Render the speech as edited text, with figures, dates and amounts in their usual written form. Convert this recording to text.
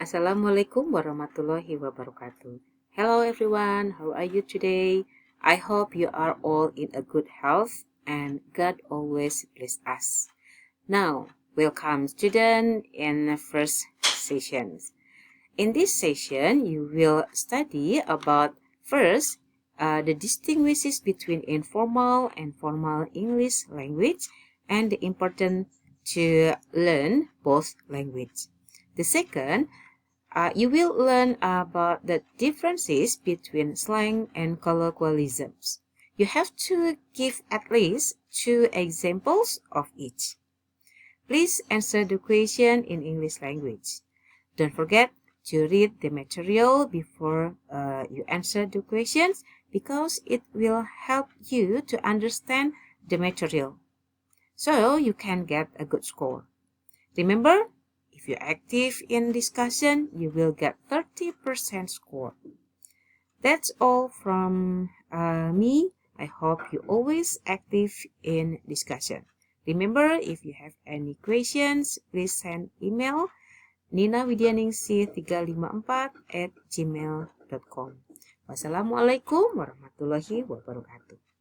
Assalamualaikum warahmatullahi wabarakatuh. Hello everyone, how are you today? I hope you are all in a good health and God always bless us. Now, welcome student in the first session. In this session, you will study about first the distinguishes between informal and formal English language and the importance to learn both language. The second, you will learn about the differences between slang and colloquialisms. You have to give at least 2 examples of each. Please answer the question in English language. Don't forget to read the material before you answer the questions because it will help you to understand the material so you can get a good score. Remember, if you're active in discussion, you will get 30% score. That's all from me. I hope you always active in discussion. Remember, if you have any questions, please send email ninawidianingsih354@gmail.com. Wassalamualaikum warahmatullahi wabarakatuh.